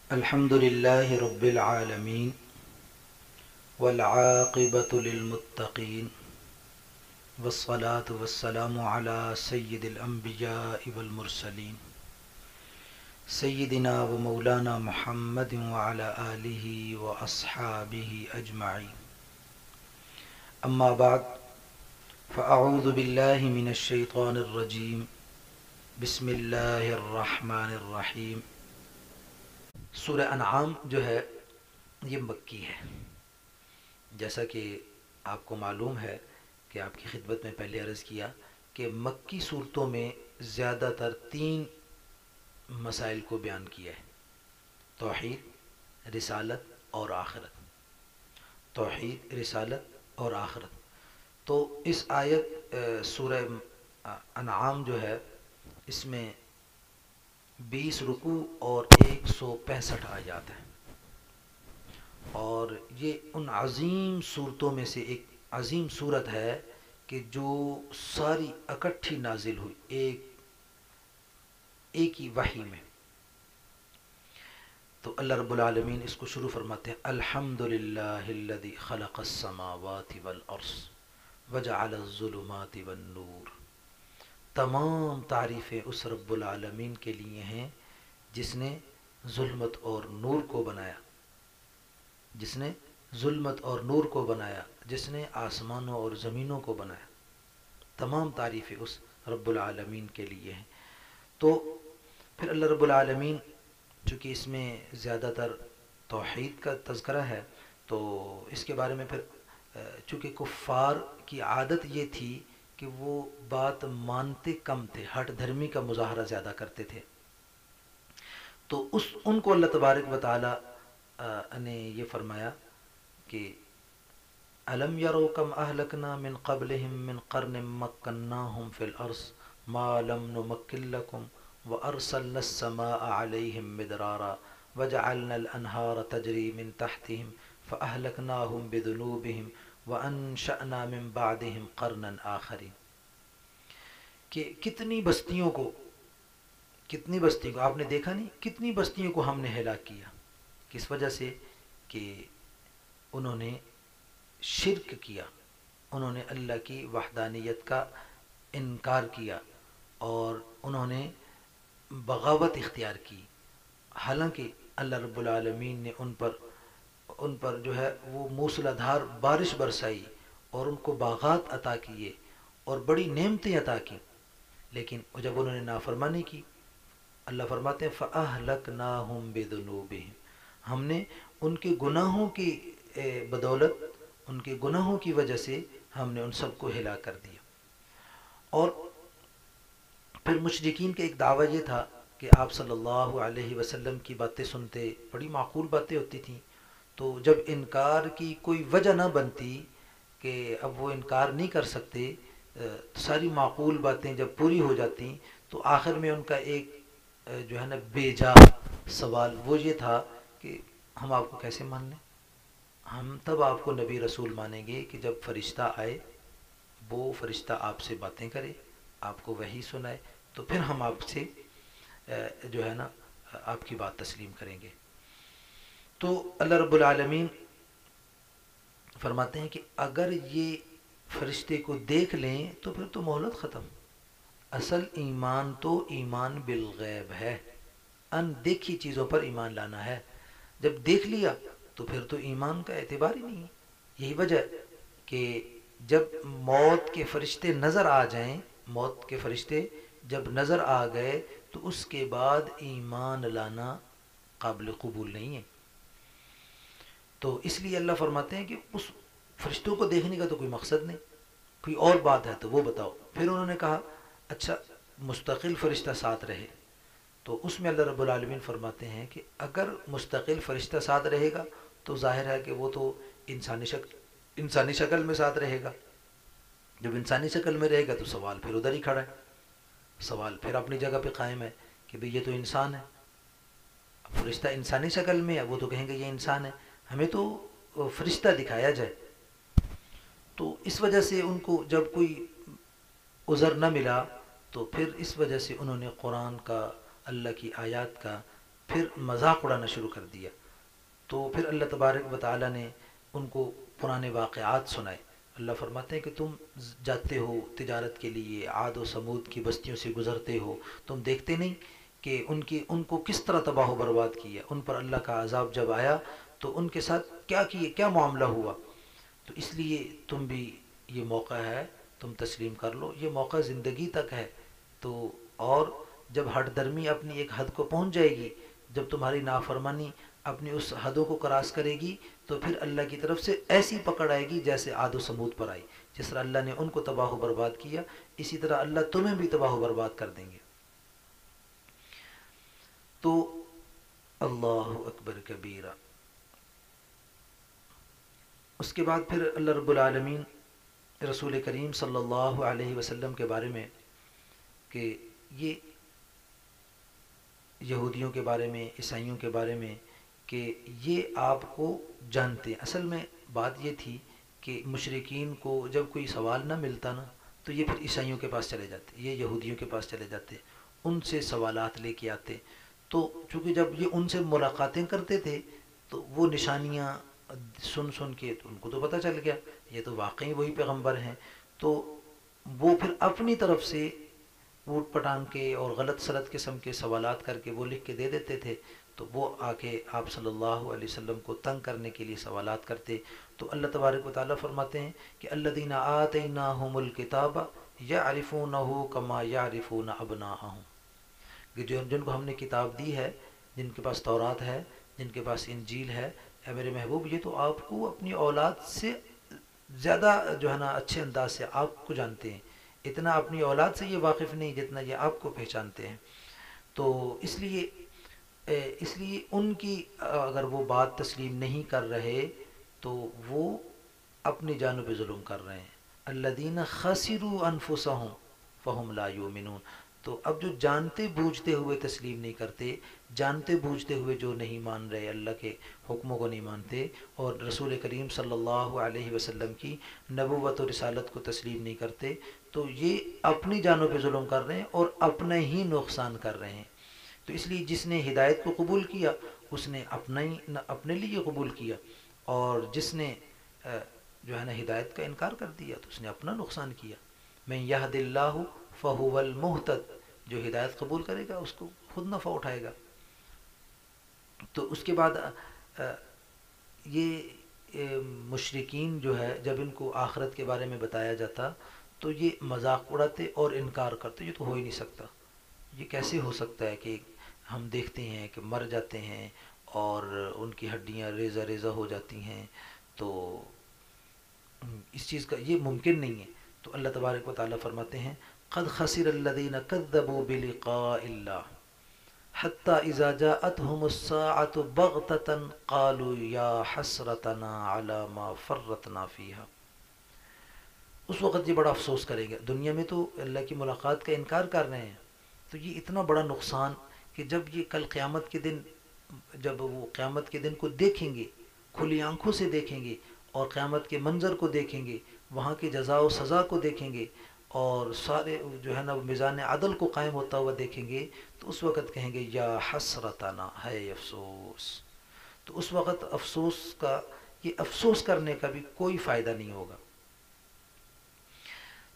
الحمدللہ رب العالمین والعاقبۃ للمتقین والصلاة والسلام علی سید الانبیاء والمرسلین سیدنا و مولانا محمد وعلی آلہ واصحابہ اجمعین، اما بعد فاعوذ باللہ من الشیطان الرجیم، بسم اللہ الرحمن الرحیم۔ سورہ انعام جو ہے یہ مکی ہے، جیسا کہ آپ کو معلوم ہے کہ آپ کی خدمت میں پہلے عرض کیا کہ مکی صورتوں میں زیادہ تر 3 مسائل کو بیان کیا ہے: توحید، رسالت اور آخرت۔ توحید، رسالت اور آخرت۔ تو اس آیت سورہ انعام جو ہے اس میں 20 رکوع اور 165 آیات ہیں، اور یہ ان عظیم صورتوں میں سے ایک عظیم صورت ہے کہ جو ساری اکٹھی نازل ہوئی ایک ہی وحی میں۔ تو اللہ رب العالمین اس کو شروع فرماتے ہیں: الحمدللہ الذی خلق السماوات والارض وجعل الظلمات والنور۔ تمام تعریفیں اس رب العالمین کے لیے ہیں جس نے ظلمت اور نور کو بنایا، جس نے ظلمت اور نور کو بنایا، جس نے آسمانوں اور زمینوں کو بنایا۔ تمام تعریفیں اس رب العالمین کے لیے ہیں۔ تو پھر اللہ رب العالمین، چونکہ اس میں زیادہ تر توحید کا تذکرہ ہے، تو اس کے بارے میں پھر چونکہ کفار کی عادت یہ تھی کہ وہ بات مانتے کم تھے، ہٹ دھرمی کا مظاہرہ زیادہ کرتے تھے، تو ان کو اللہ تبارک و تعالی نے یہ فرمایا کہ الم یروا کم اہلکنا من قبلہم من قرن مکناہم فی الارض ما لم نمکن لکم وارسلنا السماء علیہم مدرارا وجعلنا الانہار تجری من تحتہم فاہلکناہم بذنوبہم وانشأنا من بعدہم قرنا آخرین۔ کہ کتنی بستیوں کو آپ نے دیکھا نہیں، کتنی بستیوں کو ہم نے ہلاک کیا، کس وجہ سے کہ انہوں نے شرک کیا، انہوں نے اللہ کی وحدانیت کا انکار کیا اور انہوں نے بغاوت اختیار کی، حالانکہ اللہ رب العالمین نے ان پر جو ہے وہ موسلادھار بارش برسائی اور ان کو باغات عطا کیے اور بڑی نعمتیں عطا کی، لیکن جب انہوں نے نافرمانی کی، اللہ فرماتے ہیں فَأَهْلَكْنَاهُمْ بِذُنُوبِهِمْ، ہم نے ان کے گناہوں کی بدولت، ان کے گناہوں کی وجہ سے ہم نے ان سب کو ہلاک کر دیا۔ اور پھر مشرکین کا ایک دعویٰ یہ تھا کہ آپ صلی اللہ علیہ وسلم کی باتیں سنتے، بڑی معقول باتیں ہوتی تھیں، تو جب انکار کی کوئی وجہ نہ بنتی کہ اب وہ انکار نہیں کر سکتے، ساری معقول باتیں جب پوری ہو جاتی تو آخر میں ان کا ایک جو ہے نا بے جا سوال وہ یہ تھا کہ ہم آپ کو کیسے مان لیں؟ ہم تب آپ کو نبی رسول مانیں گے کہ جب فرشتہ آئے، وہ فرشتہ آپ سے باتیں کرے، آپ کو وحی سنائے، تو پھر ہم آپ سے جو ہے نا آپ کی بات تسلیم کریں گے۔ تو اللہ رب العالمین فرماتے ہیں کہ اگر یہ فرشتے کو دیکھ لیں تو پھر تو مہلت ختم۔ اصل ایمان تو ایمان بالغیب ہے، ان دیکھی چیزوں پر ایمان لانا ہے۔ جب دیکھ لیا تو پھر تو ایمان کا اعتبار ہی نہیں ہے۔ یہی وجہ کہ جب موت کے فرشتے نظر آ جائیں، موت کے فرشتے جب نظر آ گئے تو اس کے بعد ایمان لانا قابل قبول نہیں ہے۔ تو اس لیے اللہ فرماتے ہیں کہ اس فرشتوں کو دیکھنے کا تو کوئی مقصد نہیں، کوئی اور بات ہے تو وہ بتاؤ۔ پھر انہوں نے کہا اچھا مستقل فرشتہ ساتھ رہے، تو اس میں اللہ رب العالمین فرماتے ہیں کہ اگر مستقل فرشتہ ساتھ رہے گا تو ظاہر ہے کہ وہ تو انسانی شکل میں ساتھ رہے گا۔ جب انسانی شکل میں رہے گا تو سوال پھر ادھر ہی کھڑا ہے، سوال پھر اپنی جگہ پہ قائم ہے کہ بھئی یہ تو انسان ہے، فرشتہ انسانی شکل میں ہے، وہ تو کہیں گے یہ انسان ہے، ہمیں تو فرشتہ دکھایا جائے۔ تو اس وجہ سے ان کو جب کوئی عذر نہ ملا تو پھر اس وجہ سے انہوں نے قرآن کا، اللہ کی آیات کا پھر مذاق اڑانا شروع کر دیا. تو پھر اللہ تبارک و تعالیٰ نے ان کو پرانے واقعات سنائے. اللہ فرماتے ہیں کہ تم جاتے ہو تجارت کے لیے، عاد و سمود کی بستیوں سے گزرتے ہو، تم دیکھتے نہیں کہ ان کو کس طرح تباہ و برباد کیا. ان پر اللہ کا عذاب جب آیا تو ان کے ساتھ کیا معاملہ ہوا. تو اس لیے تم بھی یہ موقع ہے، تم تسلیم کر لو، یہ موقع زندگی تک ہے. تو اور جب ہٹ درمی اپنی ایک حد کو پہنچ جائے گی، جب تمہاری نافرمانی اپنی اس حدوں کو کراس کرے گی، تو پھر اللہ کی طرف سے ایسی پکڑ آئے گی جیسے عاد و سمود پر آئی. جس طرح اللہ نے ان کو تباہ و برباد کیا، اسی طرح اللہ تمہیں بھی تباہ و برباد کر دیں گے. تو اللہ اکبر کبیرہ. اس کے بعد پھر اللہ رب العالمین رسول کریم صلی اللہ علیہ وسلم کے بارے میں، کہ یہ یہودیوں کے بارے میں، عیسائیوں کے بارے میں، کہ یہ آپ کو جانتے ہیں. اصل میں بات یہ تھی کہ مشرکین کو جب کوئی سوال نہ ملتا نا، تو یہ پھر عیسائیوں کے پاس چلے جاتے، یہ یہودیوں کے پاس چلے جاتے، ان سے سوالات لے کے آتے. تو چونکہ جب یہ ان سے ملاقاتیں کرتے تھے تو وہ نشانیاں سن کے تو ان کو تو پتہ چل گیا یہ تو واقعی وہی پیغمبر ہیں. تو وہ پھر اپنی طرف سے اوٹ پٹانگ کے اور غلط سلط قسم کے سوالات کر کے وہ لکھ کے دے دیتے تھے. تو وہ آ کے آپ صلی اللہ علیہ وسلم کو تنگ کرنے کے لیے سوالات کرتے. تو اللہ تبارک و تعالیٰ فرماتے ہیں کہ الذین آتیناہم الکتاب یعرفونہ کما یعرفون ابناءہم، کہ جن کو ہم نے کتاب دی ہے، جن کے پاس تورات ہے، جن کے پاس انجیل ہے، اے میرے محبوب یہ تو آپ کو اپنی اولاد سے زیادہ جو ہے نا اچھے انداز سے آپ کو جانتے ہیں. اتنا اپنی اولاد سے یہ واقف نہیں جتنا یہ آپ کو پہچانتے ہیں. تو اس لیے ان کی اگر وہ بات تسلیم نہیں کر رہے تو وہ اپنی جانوں پہ ظلم کر رہے ہیں. الذین خسروا انفسہم فہم لا یؤمنون. تو اب جو جانتے بوجھتے ہوئے تسلیم نہیں کرتے، جانتے بوجھتے ہوئے جو نہیں مان رہے، اللہ کے حکموں کو نہیں مانتے اور رسول کریم صلی اللہ علیہ وسلم کی نبوت و رسالت کو تسلیم نہیں کرتے، تو یہ اپنی جانوں پہ ظلم کر رہے ہیں اور اپنا ہی نقصان کر رہے ہیں. تو اس لیے جس نے ہدایت کو قبول کیا اس نے اپنے لیے قبول کیا، اور جس نے جو ہے نا ہدایت کا انکار کر دیا تو اس نے اپنا نقصان کیا. من یہد اللہ فہو المہتد، جو ہدایت قبول کرے گا اس کو خود نفع اٹھائے گا. تو اس کے بعد یہ مشرکین جو ہے جب ان کو آخرت کے بارے میں بتایا جاتا تو یہ مذاق اڑاتے اور انکار کرتے. یہ تو ہو ہی نہیں سکتا، یہ کیسے ہو سکتا ہے کہ ہم دیکھتے ہیں کہ مر جاتے ہیں اور ان کی ہڈیاں ریزہ ریزہ ہو جاتی ہیں، تو اس چیز کا یہ ممکن نہیں ہے. تو اللہ تبارک و تعالیٰ فرماتے ہیں قد خسر الذین کذبوا بلقاء اللہ حتی اذا جاءتهم الساعة بغتة قالوا یا حسرتنا علی ما فرطنا فیہا. اس وقت یہ بڑا افسوس کریں گے. دنیا میں تو اللہ کی ملاقات کا انکار کر رہے ہیں، تو یہ اتنا بڑا نقصان کہ جب یہ کل قیامت کے دن، جب وہ قیامت کے دن کو دیکھیں گے، کھلی آنکھوں سے دیکھیں گے اور قیامت کے منظر کو دیکھیں گے، وہاں کی جزا و سزا کو دیکھیں گے اور سارے جو ہے نا میزان عدل کو قائم ہوتا ہوا دیکھیں گے، تو اس وقت کہیں گے یا حسرتنا، ہے افسوس. تو اس وقت افسوس کا، یہ افسوس کرنے کا بھی کوئی فائدہ نہیں ہوگا.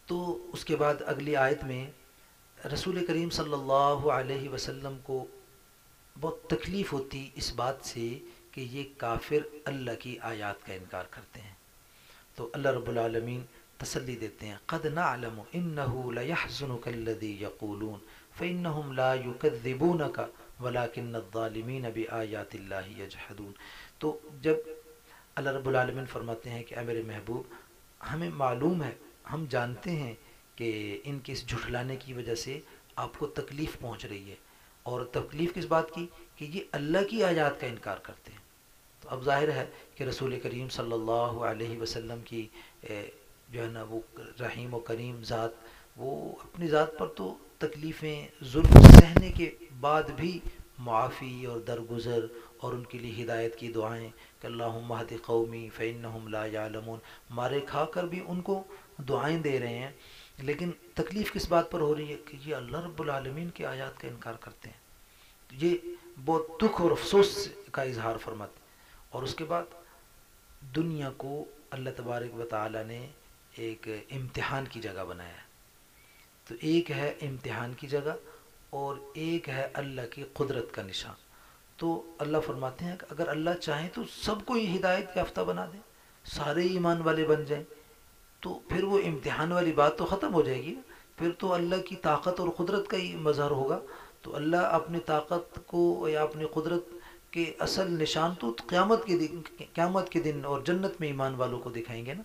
تو اس کے بعد اگلی آیت میں رسول کریم صلی اللہ علیہ وسلم کو بہت تکلیف ہوتی اس بات سے کہ یہ کافر اللہ کی آیات کا انکار کرتے ہیں. تو اللہ رب العالمین تسلی دیتے ہیں قد نعلم انه ليحزنك الذي يقولون فانهم لا يكذبونك ولكن الظالمين بآيات الله يجحدون. تو جب اللہ رب العالمین فرماتے ہیں کہ اے میرے محبوب ہمیں معلوم ہے، ہم جانتے ہیں کہ ان کے اس جھٹلانے کی وجہ سے آپ کو تکلیف پہنچ رہی ہے، اور تکلیف کس بات کی کہ یہ اللہ کی آیات کا انکار کرتے ہیں. تو اب ظاہر ہے کہ رسول کریم صلی اللہ علیہ وسلم کی جو ہے نا وہ رحیم و کریم ذات، وہ اپنی ذات پر تو تکلیفیں ظلم سہنے کے بعد بھی معافی اور درگزر اور ان کے لیے ہدایت کی دعائیں کہ اللہم اہد قومی فانہم لا یعلمون، مارے کھا کر بھی ان کو دعائیں دے رہے ہیں. لیکن تکلیف کس بات پر ہو رہی ہے کہ یہ اللہ رب العالمین کی آیات کا انکار کرتے ہیں. یہ بہت دکھ اور افسوس کا اظہار فرماتے ہیں۔ اور اس کے بعد دنیا کو اللہ تبارک و تعالی نے ایک امتحان کی جگہ بنایا ہے۔ تو ایک ہے امتحان کی جگہ اور ایک ہے اللہ کی قدرت کا نشان۔ تو اللہ فرماتے ہیں کہ اگر اللہ چاہیں تو سب کو یہ ہدایت یافتہ بنا دیں، سارے ایمان والے بن جائیں، تو پھر وہ امتحان والی بات تو ختم ہو جائے گی، پھر تو اللہ کی طاقت اور قدرت کا ہی مظہر ہوگا۔ تو اللہ اپنی طاقت کو یا اپنی قدرت کے اصل نشان تو قیامت کے دن اور جنت میں ایمان والوں کو دکھائیں گے نا،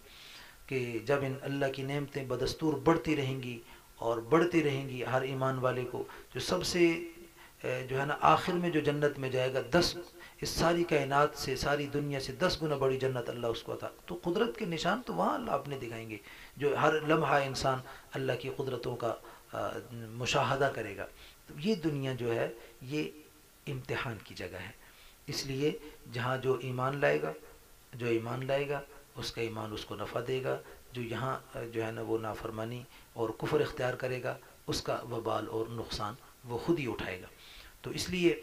کہ جب ان اللہ کی نعمتیں بدستور بڑھتی رہیں گی اور بڑھتی رہیں گی ہر ایمان والے کو، جو سب سے جو ہے نا آخر میں جو جنت میں جائے گا، اس ساری کائنات سے، ساری دنیا سے 10 گنا بڑی جنت اللہ اس کو عطا، تو قدرت کے نشان تو وہاں اللہ اپنے دکھائیں گے، جو ہر لمحہ انسان اللہ کی قدرتوں کا مشاہدہ کرے گا۔ تو یہ دنیا جو ہے یہ امتحان کی جگہ ہے، اس لیے جہاں جو ایمان لائے گا اس کا ایمان اس کو نفع دے گا، جو یہاں جو ہے نا وہ نافرمانی اور کفر اختیار کرے گا اس کا وبال اور نقصان وہ خود ہی اٹھائے گا۔ تو اس لیے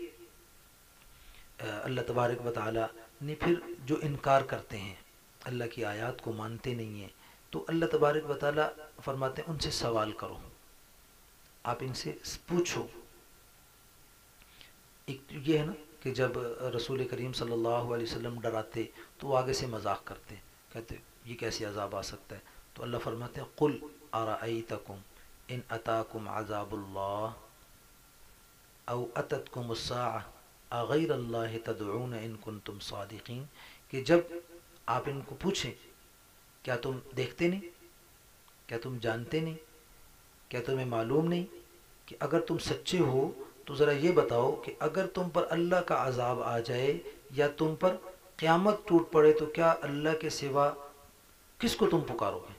اللہ تبارک و تعالی نے پھر جو انکار کرتے ہیں، اللہ کی آیات کو مانتے نہیں ہیں، تو اللہ تبارک و تعالی فرماتے ہیں ان سے سوال کرو، آپ ان سے پوچھو۔ ایک یہ ہے نا کہ جب رسول کریم صلی اللہ علیہ وسلم ڈراتے تو وہ آگے سے مذاق کرتے، کہتے یہ کیسے عذاب آ سکتا ہے؟ تو اللہ فرماتے ہیں قل ارأیتکم ان اتاکم عذاب اللہ او اتتکم الساعہ اغیر اللہ تدعون ان کنتم صادقین، کہ جب آپ ان کو پوچھیں کیا تم دیکھتے نہیں، کیا تم جانتے نہیں، کیا تمہیں معلوم نہیں کہ اگر تم سچے ہو تو ذرا یہ بتاؤ کہ اگر تم پر اللہ کا عذاب آ جائے یا تم پر قیامت ٹوٹ پڑے تو کیا اللہ کے سوا کس کو تم پکارو گے؟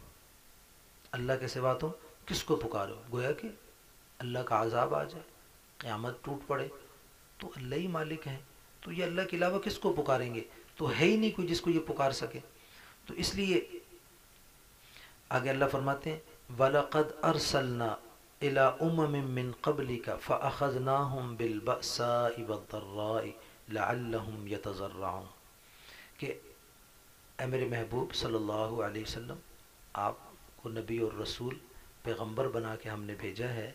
اللہ کے سوا تم کس کو پکارو؟ گویا کہ اللہ کا عذاب آ جائے، قیامت ٹوٹ پڑے تو اللہ ہی مالک ہیں، تو یہ اللہ کے علاوہ کس کو پکاریں گے؟ تو ہے ہی نہیں کوئی جس کو یہ پکار سکے۔ تو اس لیے آگے اللہ فرماتے ہیں وَلَقَدْ أَرْسَلْنَا إِلَىٰ أُمَمٍ مِّن قَبْلِكَ فَأَخَذْنَاهُمْ بِالْبَأْسَاءِ وَالضَّرَّاءِ لَعَلَّهُمْ يَتَضَرَّعُونَ، کہ اے میرے محبوب صلی اللہ علیہ وسلم، آپ کو نبی اور رسول پیغمبر بنا کے ہم نے بھیجا ہے،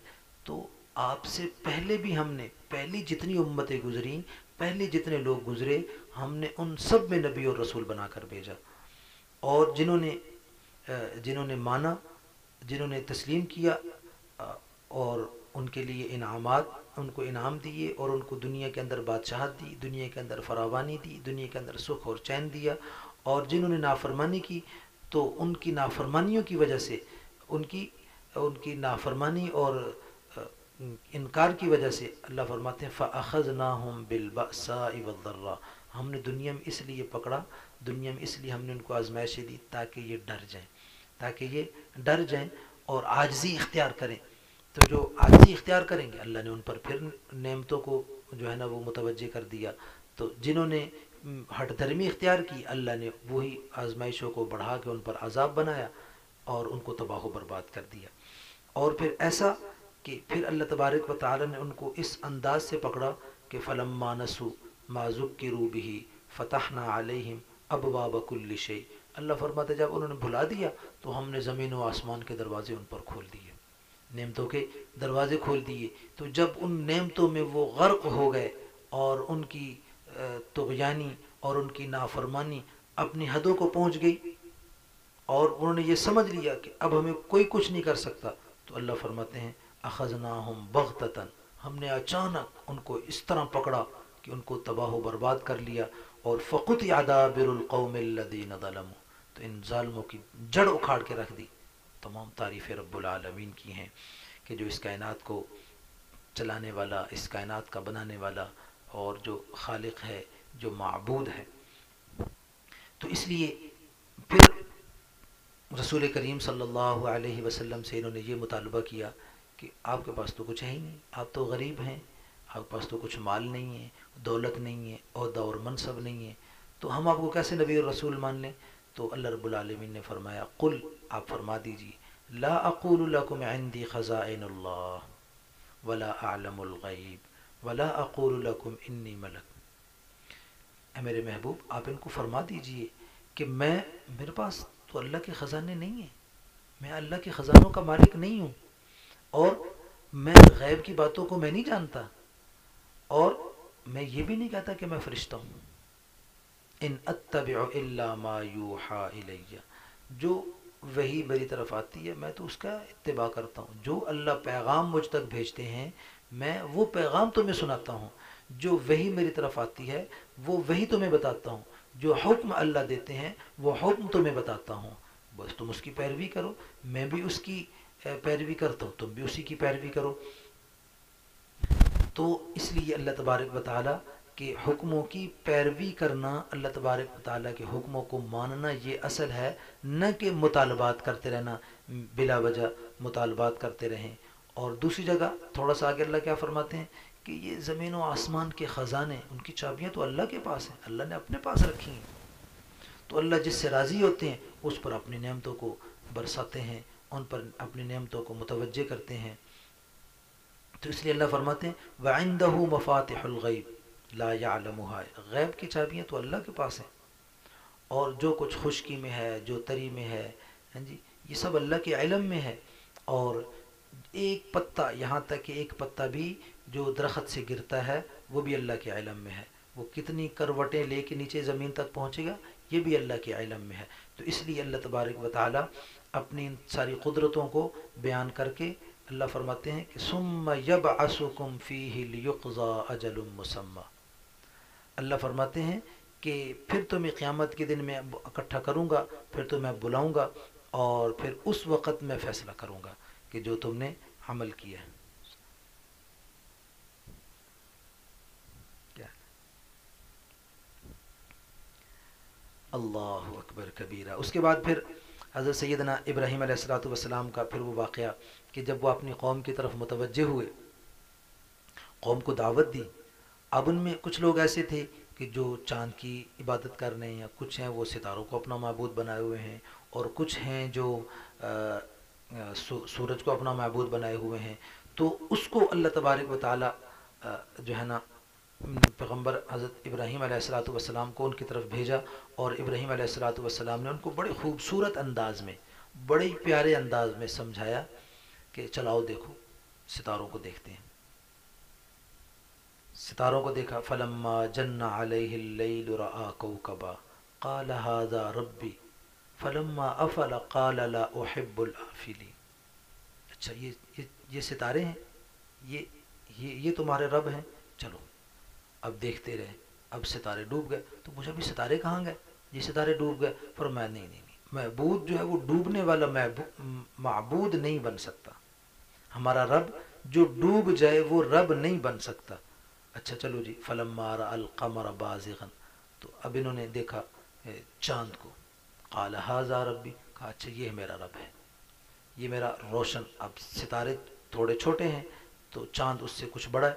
تو آپ سے پہلے بھی ہم نے، پہلی جتنی امتیں گزریں، پہلے جتنے لوگ گزرے، ہم نے ان سب میں نبی اور رسول بنا کر بھیجا، اور جنہوں نے مانا، جنہوں نے تسلیم کیا، اور ان کے لیے انعامات، ان کو انعام دیے اور ان کو دنیا کے اندر بادشاہت دی، دنیا کے اندر فراوانی دی، دنیا کے اندر سکھ اور چین دیا، اور جنہوں نے نافرمانی کی تو ان کی نافرمانیوں کی وجہ سے، ان کی نافرمانی اور انکار کی وجہ سے اللہ فرماتے ہیں فَأَخَذْنَاهُمْ بِالْبَأْسَاءِ وَالضَّرَّاءِ، ہم نے دنیا میں اس لیے پکڑا، دنیا میں اس لیے ہم نے ان کو آزمائشیں دی تاکہ یہ ڈر جائیں اور عاجزی اختیار کریں۔ تو جو عاجزی اختیار کریں گے اللہ نے ان پر پھر نعمتوں کو جو ہے نا وہ متوجہ کر دیا، تو جنہوں نے ہٹ دھرمی اختیار کی اللہ نے وہی آزمائشوں کو بڑھا کے ان پر عذاب بنایا اور ان کو تباہ و برباد کر دیا۔ اور پھر ایسا کہ پھر اللہ تبارک و تعالی نے ان کو اس انداز سے پکڑا کہ فَلَمَّا نَسُوا مَا ذُكِّرُوا بِهِ فَتَحْنَا عَلَيْهِمْ أَبْوَابَ كُلِّ شَيْءٍ، اللہ فرماتے جب انہوں نے بھلا دیا تو ہم نے زمین و آسمان کے دروازے ان پر کھول دیے، نعمتوں کے دروازے کھول دیے۔ تو جب ان نعمتوں میں وہ غرق ہو گئے اور ان کی طغیانی اور ان کی نافرمانی اپنی حدوں کو پہنچ گئی اور انہوں نے یہ سمجھ لیا کہ اب ہمیں کوئی کچھ نہیں کر سکتا، تو اللہ فرماتے ہیں اخذناہم بغتتاً، ہم نے اچانک ان کو اس طرح پکڑا کہ ان کو تباہ و برباد کر لیا، اور فقطع دابر القوم الذین ظلموا، تو ان ظالموں کی جڑ اکھاڑ کے رکھ دی۔ تمام تعریفیں رب العالمین کی ہیں کہ جو اس کائنات کو چلانے والا، اس کائنات کا بنانے والا اور جو خالق ہے، جو معبود ہے۔ تو اس لیے پھر رسول کریم صلی اللہ علیہ وسلم سے انہوں نے یہ مطالبہ کیا کہ آپ کے پاس تو کچھ ہے ہی نہیں، آپ تو غریب ہیں، آپ کے پاس تو کچھ مال نہیں ہے، دولت نہیں ہے، عہدہ اور منصب نہیں ہے، تو ہم آپ کو کیسے نبی اور رسول مان لیں؟ تو اللہ رب العالمین نے فرمایا قل، آپ فرما دیجیے لا اقول لکم عندی خزائن اللہ ولا اعلم الغیب ولا اقول لکم انی ملک، اے میرے محبوب آپ ان کو فرما دیجئے کہ میرے پاس تو اللہ کے خزانے نہیں ہیں، میں اللہ کے خزانوں کا مالک نہیں ہوں، اور میں غیب کی باتوں کو میں نہیں جانتا، اور میں یہ بھی نہیں کہتا کہ میں فرشتہ ہوں۔ ان اتبع الا ما یوحى الی، جو وہی میری طرف آتی ہے میں تو اس کا اتباع کرتا ہوں، جو اللہ پیغام مجھ تک بھیجتے ہیں میں وہ پیغام تمہیں سناتا ہوں، جو وہی میری طرف آتی ہے وہ وہی تمہیں بتاتا ہوں، جو حکم اللہ دیتے ہیں وہ حکم تمہیں بتاتا ہوں، بس تم اس کی پیروی کرو، میں بھی اس کی پیروی کرتا ہوں، تم بھی اسی کی پیروی کرو۔ تو اس لیے اللہ تبارک و تعالیٰ کے حکموں کی پیروی کرنا، اللہ تبارک و تعالیٰ کے حکموں کو ماننا، یہ اصل ہے، نہ کہ مطالبات کرتے رہنا، بلا وجہ مطالبات کرتے رہیں۔ اور دوسری جگہ تھوڑا سا آگے اللہ کیا فرماتے ہیں کہ یہ زمین و آسمان کے خزانے، ان کی چابیاں تو اللہ کے پاس ہیں، اللہ نے اپنے پاس رکھی ہیں، تو اللہ جس سے راضی ہوتے ہیں اس پر اپنی نعمتوں کو برساتے ہیں، ان پر اپنی نعمتوں کو متوجہ کرتے ہیں۔ تو اس لیے اللہ فرماتے ہیں وَعِندَهُ مَفَاتِحُ الْغَيْبِ لَا يَعْلَمُهَا، غیب کی چابیاں تو اللہ کے پاس ہیں، اور جو کچھ خشکی میں ہے، جو تری میں ہے، ہاں جی، یہ سب اللہ کے علم میں ہے۔ اور ایک پتا، یہاں تک کہ ایک پتا بھی جو درخت سے گرتا ہے وہ بھی اللہ کے علم میں ہے، وہ کتنی کروٹیں لے کے نیچے زمین تک پہنچے گا یہ بھی اللہ کے علم میں ہے۔ تو اس لیے اللہ تبارک و تعالی اپنی ان ساری قدرتوں کو بیان کر کے اللہ فرماتے ہیں کہ ثم یبعثکم فیہ لیقضی اجل مسمی، اللہ فرماتے ہیں کہ پھر تمہیں قیامت کے دن میں اکٹھا کروں گا، پھر تمہیں بلاؤں گا، اور پھر اس وقت میں فیصلہ کروں گا کہ جو تم نے عمل کیا ہے۔ کیا؟ اللہ اکبر کبیرہ۔ اس کے بعد پھر حضرت سیدنا ابراہیم علیہ السلام کا پھر وہ واقعہ کہ جب وہ اپنی قوم کی طرف متوجہ ہوئے، قوم کو دعوت دی، اب ان میں کچھ لوگ ایسے تھے کہ جو چاند کی عبادت کر رہے ہیں، یا کچھ ہیں وہ ستاروں کو اپنا معبود بنائے ہوئے ہیں، اور کچھ ہیں جو سورج کو اپنا معبود بنائے ہوئے ہیں۔ تو اس کو اللہ تبارک و تعالی جو ہے نا پیغمبر حضرت ابراہیم علیہ السلام کو ان کی طرف بھیجا، اور ابراہیم علیہ السلام نے ان کو بڑے خوبصورت انداز میں، بڑے پیارے انداز میں سمجھایا کہ چلاؤ دیکھو ستاروں کو دیکھتے ہیں۔ ستاروں کو دیکھا، فلما جن علیہ اللیل رأى کوكبا قال هذا ربی فلما افل قال لا احب الافلین۔ اچھا یہ ستارے ہیں، یہ تمہارے رب ہیں، چلو اب دیکھتے رہے، اب ستارے ڈوب گئے، تو مجھے بھی ستارے کہاں گئے، یہ ستارے ڈوب گئے، فرمایا نہیں، معبود جو ہے وہ ڈوبنے والا معبود نہیں بن سکتا، ہمارا رب جو ڈوب جائے وہ رب نہیں بن سکتا۔ اچھا چلو جی، فلما رأى القمر بازغا، تو اب انہوں نے دیکھا چاند کو، قال ھذا ربی، کہا اچھا یہ میرا رب ہے، یہ میرا روشن، اب ستارے تھوڑے چھوٹے ہیں تو چاند اس سے کچھ بڑا ہے،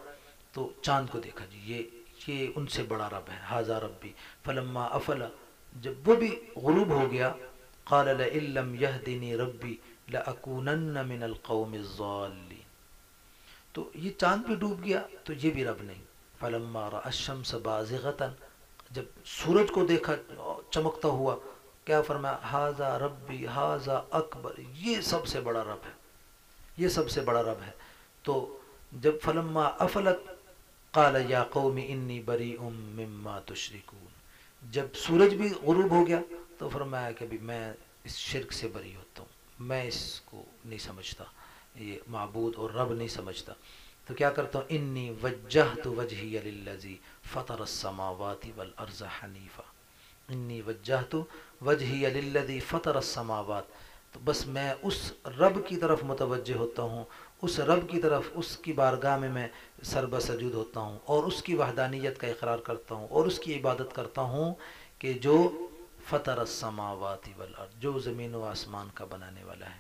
تو چاند کو دیکھا جی یہ ان سے بڑا رب ہے، ھذا ربی، فلما افل، جب وہ بھی غروب ہو گیا، قال لئن لم يهدني ربی لأکونن من القوم الضالین، تو یہ چاند بھی ڈوب گیا تو یہ بھی رب نہیں۔ فلما رأى الشمس بازغة، جب سورج کو دیکھا چمکتا ہوا، کیا فرمایا، ھذا ربی ھذا اکبر، یہ سب سے بڑا رب ہے، یہ سب سے بڑا رب ہے۔ تو جب فلما افلت قال یا قوم انی بریء مما تشرکون، جب سورج بھی غروب ہو گیا تو فرمایا کہ بھی میں اس شرک سے بری ہوتا ہوں، میں اس کو نہیں سمجھتا، یہ معبود اور رب نہیں سمجھتا، تو کیا کرتا ہوں، انی وجہت وجہی للذی فطر السماوات والارض حنیفا، انی وجہت وجہی للذی فطر السماوات، تو بس میں اس رب کی طرف متوجہ ہوتا ہوں، اس رب کی طرف، اس کی بارگاہ میں سر بسجود ہوتا ہوں، اور اس کی وحدانیت کا اقرار کرتا ہوں، اور اس کی عبادت کرتا ہوں کہ جو فطر السماوات والارض، جو زمین و آسمان کا بنانے والا ہے۔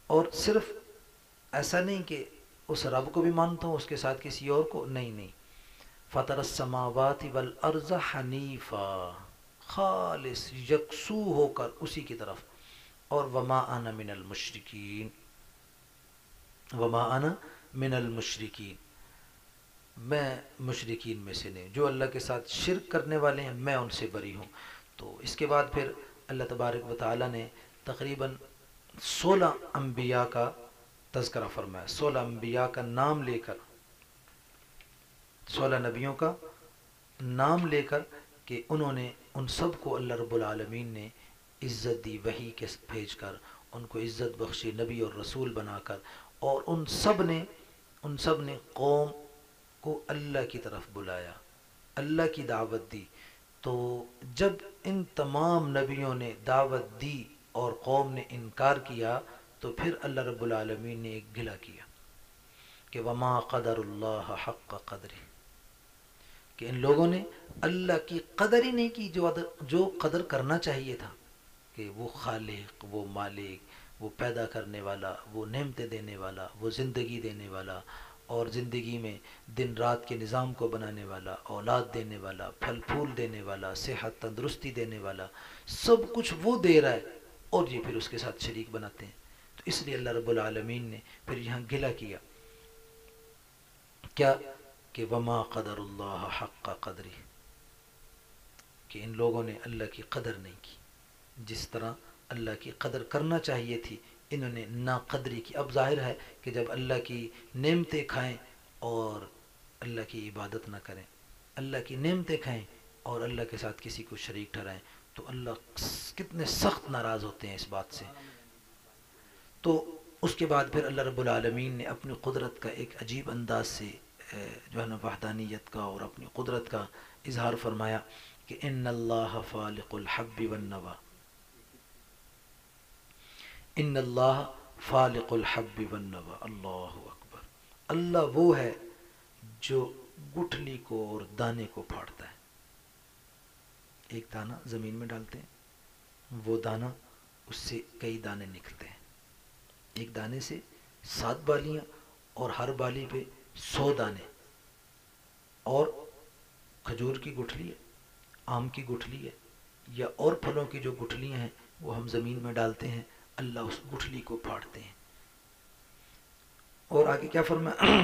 اور صرف ایسا نہیں کہ اس رب کو بھی مانتا ہوں اس کے ساتھ کسی اور کو، نہیں، فطر السماوات والارض حنیفا، خالص یکسو ہو کر اسی کی طرف، اور وما انا من المشرکین، وما انا من المشرکین، میں مشرکین میں سے نہیں، جو اللہ کے ساتھ شرک کرنے والے ہیں میں ان سے بری ہوں۔ تو اس کے بعد پھر اللہ تبارک و تعالیٰ نے تقریباً 16 انبیاء کا تذکرہ فرمایا، 16 انبیاء کا نام لے کر، 16 نبیوں کا نام لے کر کہ انہوں نے ان سب کو اللہ رب العالمین نے عزت دی، وحی کے بھیج کر ان کو عزت بخشی، نبی اور رسول بنا کر، اور ان سب نے قوم کو اللہ کی طرف بلایا، اللہ کی دعوت دی۔ تو جب ان تمام نبیوں نے دعوت دی اور قوم نے انکار کیا تو پھر اللہ رب العالمین نے ایک گلہ کیا کہ وما قدر اللہ حق قدر، کہ ان لوگوں نے اللہ کی قدر ہی نہیں کی جو قدر کرنا چاہیے تھا، کہ وہ خالق، وہ مالک، وہ پیدا کرنے والا، وہ نعمتیں دینے والا، وہ زندگی دینے والا، اور زندگی میں دن رات کے نظام کو بنانے والا، اولاد دینے والا، پھل پھول دینے والا، صحت تندرستی دینے والا، سب کچھ وہ دے رہا ہے اور یہ پھر اس کے ساتھ شریک بناتے ہیں۔ تو اس لیے اللہ رب العالمین نے پھر یہاں گلہ کیا کیا کہ وما قدر اللہ حق قدری، کہ ان لوگوں نے اللہ کی قدر نہیں کی، جس طرح اللہ کی قدر کرنا چاہیے تھی انہوں نے ناقدری کی۔ اب ظاہر ہے کہ جب اللہ کی نعمتیں کھائیں اور اللہ کی عبادت نہ کریں، اللہ کی نعمتیں کھائیں اور اللہ کے ساتھ کسی کو شریک ٹھہرائیں تو اللہ کتنے سخت ناراض ہوتے ہیں اس بات سے۔ تو اس کے بعد پھر اللہ رب العالمین نے اپنی قدرت کا ایک عجیب انداز سے جو ہے نا وحدانیت کا اور اپنی قدرت کا اظہار فرمایا کہ ان اللہ فالق الحب والنوى، ان اللہ فالق الحب والنوى، اللہ اکبر، اللہ وہ ہے جو گٹھلی کو اور دانے کو پھاڑتا ہے۔ ایک دانہ زمین میں ڈالتے ہیں، وہ دانہ اس سے کئی دانے نکلتے ہیں، ایک دانے سے 7 بالیاں اور ہر بالی پہ 100 دانے، اور کھجور کی گٹھلی ہے، آم کی گٹھلی ہے یا اور پھلوں کی جو گٹھلیاں ہیں وہ ہم زمین میں ڈالتے ہیں، اللہ اس گٹھلی کو پھاڑتے ہیں۔ اور آگے کیا فرمایا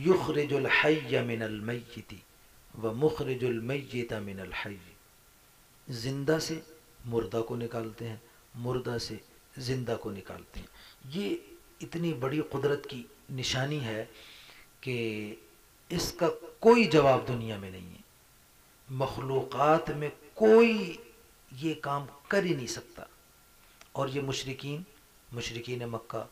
یخرج الحی من المیت ومخرج المیت من الحی، زندہ سے مردہ کو نکالتے ہیں، مردہ سے زندہ کو نکالتے ہیں۔ یہ اتنی بڑی قدرت کی نشانی ہے کہ اس کا کوئی جواب دنیا میں نہیں ہے، مخلوقات میں کوئی یہ کام کر ہی نہیں سکتا۔ اور یہ مشرکین مکہ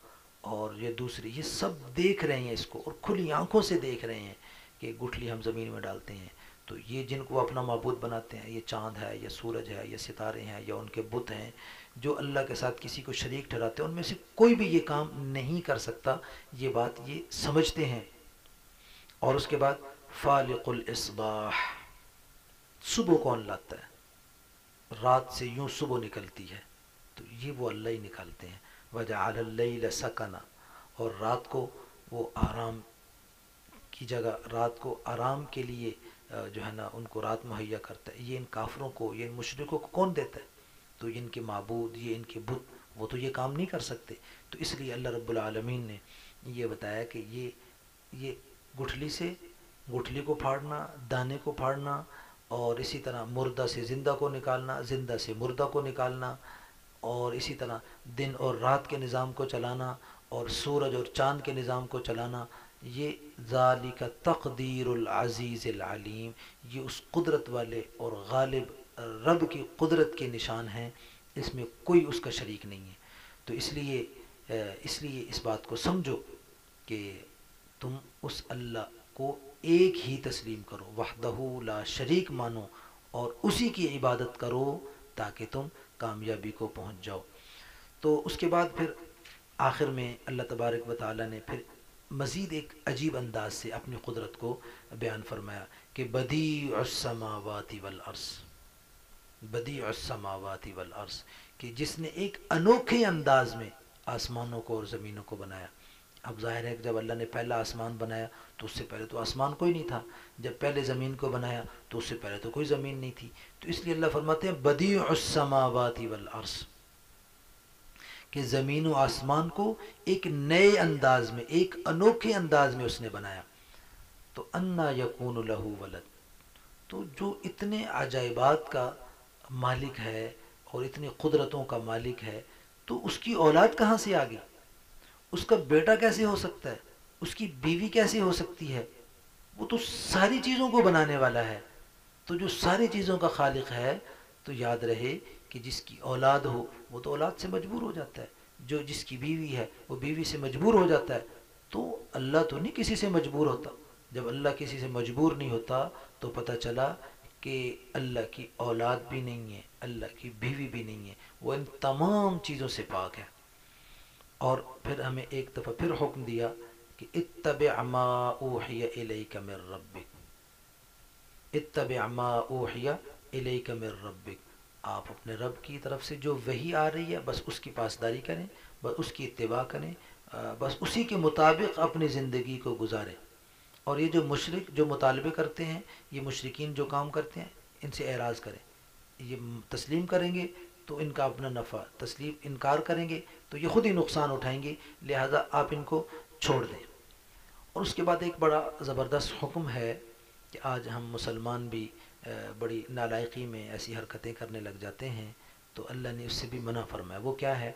اور یہ دوسرے یہ سب دیکھ رہے ہیں اس کو، اور کھلی آنکھوں سے دیکھ رہے ہیں کہ گٹھلی ہم زمین میں ڈالتے ہیں تو یہ جن کو اپنا معبود بناتے ہیں، یہ چاند ہے یا سورج ہے یا ستارے ہیں یا ان کے بت ہیں جو اللہ کے ساتھ کسی کو شریک ٹھہراتے ہیں، ان میں سے کوئی بھی یہ کام نہیں کر سکتا، یہ بات یہ سمجھتے ہیں۔ اور اس کے بعد فالق الاصباح، صبح کون لاتا ہے؟ رات سے یوں صبح نکلتی ہے تو یہ وہ اللہ ہی نکالتے ہیں۔ وجعل اللیل سکنا، اور رات کو وہ آرام کی جگہ، رات کو آرام کے لیے جو ہے نا ان کو رات مہیا کرتا ہے۔ یہ ان کافروں کو، یہ ان مشرکوں کو کون دیتا ہے؟ تو ان کے معبود، یہ ان کے بت، وہ تو یہ کام نہیں کر سکتے۔ تو اس لیے اللہ رب العالمین نے یہ بتایا کہ یہ گٹھلی سے گٹھلی کو پھاڑنا، دانے کو پھاڑنا، اور اسی طرح مردہ سے زندہ کو نکالنا، زندہ سے مردہ کو نکالنا، اور اسی طرح دن اور رات کے نظام کو چلانا اور سورج اور چاند کے نظام کو چلانا، یہ ذالک تقدیر العزیز العلیم، یہ اس قدرت والے اور غالب رب کی قدرت کے نشان ہیں، اس میں کوئی اس کا شریک نہیں ہے۔ تو اس لیے اس بات کو سمجھو کہ تم اس اللہ کو ایک ہی تسلیم کرو، وحدہ لا شریک مانو، اور اسی کی عبادت کرو تاکہ تم کامیابی کو پہنچ جاؤ۔ تو اس کے بعد پھر آخر میں اللہ تبارک و تعالیٰ نے پھر مزید ایک عجیب انداز سے اپنی قدرت کو بیان فرمایا کہ بدیع السماوات والارض، بدیع السماوات والارض، کہ جس نے ایک انوکھے انداز میں آسمانوں کو اور زمینوں کو بنایا۔ اب ظاہر ہے کہ جب اللہ نے پہلا آسمان بنایا تو اس سے پہلے تو آسمان کوئی نہیں تھا، جب پہلے زمین کو بنایا تو اس سے پہلے تو کوئی زمین نہیں تھی۔ تو اس لیے اللہ فرماتے ہیں بدیع السماوات والارض، کہ زمین و آسمان کو ایک نئے انداز میں، ایک انوکھے انداز میں اس نے بنایا. تو انا یکون لہ ولد، تو جو اتنے عجائبات کا مالک ہے اور اتنی قدرتوں کا مالک ہے، تو اس کی اولاد کہاں سے آ گئی؟ اس کا بیٹا کیسے ہو سکتا ہے؟ اس کی بیوی کیسے ہو سکتی ہے؟ وہ تو ساری چیزوں کو بنانے والا ہے. تو جو ساری چیزوں کا خالق ہے، تو یاد رہے کہ جس کی اولاد ہو وہ تو اولاد سے مجبور ہو جاتا ہے، جو جس کی بیوی ہے وہ بیوی سے مجبور ہو جاتا ہے. تو اللہ تو نہیں کسی سے مجبور ہوتا. جب اللہ کسی سے مجبور نہیں ہوتا تو پتہ چلا کہ اللہ کی اولاد بھی نہیں ہے، اللہ کی بیوی بھی نہیں ہے، وہ ان تمام چیزوں سے پاک ہے. اور پھر ہمیں ایک دفعہ پھر حکم دیا کہ اتبع ما اوحی الیک من ربک، اتبع ما اوحی الیک من ربک، آپ اپنے رب کی طرف سے جو وحی آ رہی ہے بس اس کی پاسداری کریں، بس اس کی اتباع کریں، بس اسی کے مطابق اپنی زندگی کو گزاریں. اور یہ جو مشرک جو مطالبے کرتے ہیں، یہ مشرکین جو کام کرتے ہیں، ان سے اعراض کریں. یہ تسلیم کریں گے تو ان کا اپنا نفع، تسلیم انکار کریں گے تو یہ خود ہی نقصان اٹھائیں گے، لہذا آپ ان کو چھوڑ دیں. اور اس کے بعد ایک بڑا زبردست حکم ہے کہ آج ہم مسلمان بھی بڑی نالائقی میں ایسی حرکتیں کرنے لگ جاتے ہیں، تو اللہ نے اس سے بھی منع فرمایا. وہ کیا ہے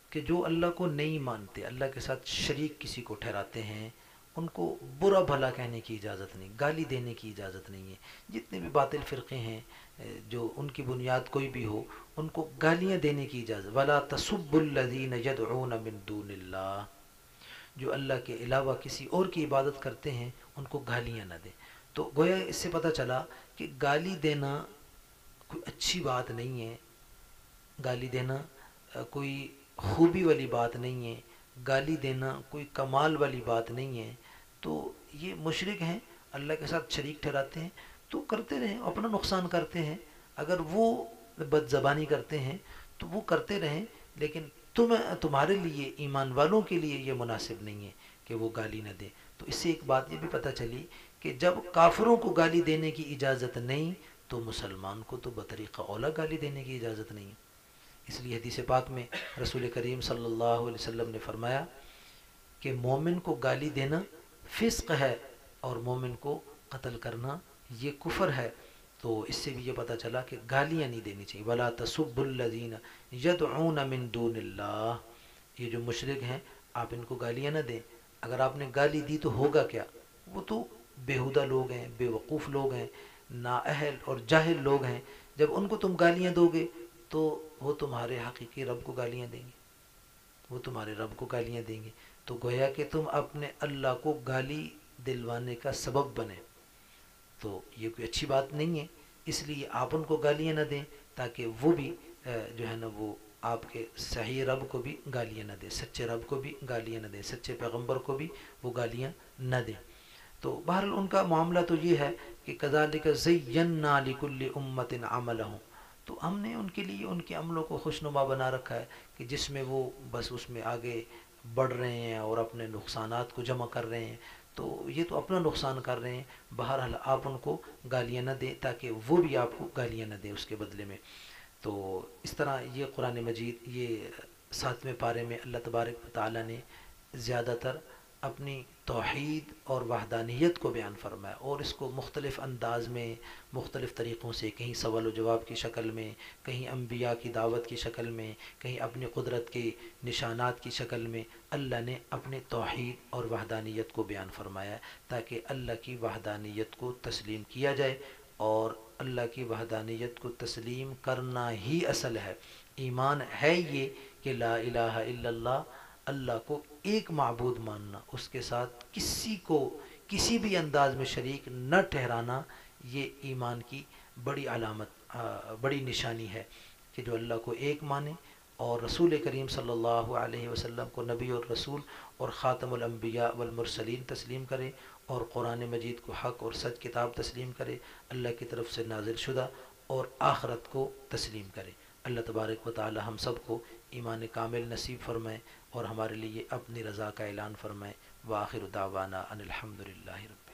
کہ جو اللہ کو نہیں مانتے، اللہ کے ساتھ شریک کسی کو ٹھہراتے ہیں، ان کو برا بھلا کہنے کی اجازت نہیں، گالی دینے کی اجازت نہیں ہے. جتنے بھی باطل فرقے ہیں جو ان کی بنیاد کوئی بھی ہو، ان کو گالیاں دینے کی اجازت. وَلَا تَسُبُّوا الَّذِينَ يَدْعُونَ مِن دُونِ اللَّهِ، جو اللہ کے علاوہ کسی اور کی عبادت کرتے ہیں ان کو گالیاں نہ دیں. تو گویا اس سے پتہ چلا کہ گالی دینا کوئی اچھی بات نہیں ہے، گالی دینا کوئی خوبی والی بات نہیں ہے، گالی دینا کوئی کمال والی بات نہیں ہے. تو یہ مشرک ہیں، اللہ کے ساتھ شریک ٹھہراتے ہیں، تو کرتے رہیں، اپنا نقصان کرتے ہیں. اگر وہ بد زبانی کرتے ہیں تو وہ کرتے رہیں، لیکن تمہارے لیے، ایمان والوں کے لیے یہ مناسب نہیں ہے کہ وہ گالی نہ دیں. تو اس سے ایک بات یہ بھی پتہ چلی کہ جب کافروں کو گالی دینے کی اجازت نہیں تو مسلمان کو تو بطریقہ اولا گالی دینے کی اجازت نہیں. اس لیے حدیث پاک میں رسول کریم صلی اللہ علیہ وسلم نے فرمایا کہ مومن کو گالی دینا فسق ہے اور مومن کو قتل کرنا یہ کفر ہے. تو اس سے بھی یہ پتہ چلا کہ گالیاں نہیں دینی چاہیے. وَلَا تَسُبُّوا الَّذِينَ يَدْعُونَ مِن دُونِ اللَّهِ، یہ جو مشرک ہیں آپ ان کو گالیاں نہ دیں. اگر آپ نے گالی دی تو ہوگا کیا؟ وہ تو بیہودہ لوگ ہیں، بے وقوف لوگ ہیں، نااہل اور جاہل لوگ ہیں. جب ان کو تم گالیاں دو گے تو وہ تمہارے حقیقی رب کو گالیاں دیں گے، وہ تمہارے رب کو گالیاں دیں گے. تو گویا کہ تم اپنے اللہ کو گالی دلوانے کا سبب بنے، تو یہ کوئی اچھی بات نہیں ہے. اس لیے آپ ان کو گالیاں نہ دیں تاکہ وہ بھی جو ہے نا وہ آپ کے صحیح رب کو بھی گالیاں نہ دیں، سچے رب کو بھی گالیاں نہ دیں، سچے پیغمبر کو بھی وہ گالیاں نہ دیں. تو بہرحال ان کا معاملہ تو یہ ہے کہ كَذَلِكَ زَيَّنَّا لِكُلِّ أُمَّةٍ عَمَلَهُم، تو ہم نے ان کے لیے ان کے عملوں کو خوشنما بنا رکھا ہے کہ جس میں وہ بس اس میں آگے بڑھ رہے ہیں اور اپنے نقصانات کو جمع کر رہے ہیں. تو یہ تو اپنا نقصان کر رہے ہیں. بہرحال آپ ان کو گالیاں نہ دیں تاکہ وہ بھی آپ کو گالیاں نہ دیں اس کے بدلے میں. تو اس طرح یہ قرآن مجید یہ 7ویں پارے میں اللہ تبارک و تعالیٰ نے زیادہ تر اپنی توحید اور وحدانیت کو بیان فرمایا، اور اس کو مختلف انداز میں، مختلف طریقوں سے، کہیں سوال و جواب کی شکل میں، کہیں انبیاء کی دعوت کی شکل میں، کہیں اپنی قدرت کے نشانات کی شکل میں اللہ نے اپنے توحید اور وحدانیت کو بیان فرمایا تاکہ اللہ کی وحدانیت کو تسلیم کیا جائے. اور اللہ کی وحدانیت کو تسلیم کرنا ہی اصل ہے. ایمان ہے یہ کہ لا الہ الا اللہ، اللہ کو ایک معبود ماننا، اس کے ساتھ کسی کو کسی بھی انداز میں شریک نہ ٹھہرانا، یہ ایمان کی بڑی علامت، بڑی نشانی ہے کہ جو اللہ کو ایک مانے اور رسول کریم صلی اللہ علیہ وسلم کو نبی اور رسول اور خاتم الانبیاء والمرسلین تسلیم کرے، اور قرآن مجید کو حق اور سچ کتاب تسلیم کرے، اللہ کی طرف سے نازل شدہ، اور آخرت کو تسلیم کرے. اللہ تبارک و تعالی ہم سب کو ایمان کامل نصیب فرمائے اور ہمارے لیے اپنی رضا کا اعلان فرمائے. وآخر دعوانا ان الحمد للہ رب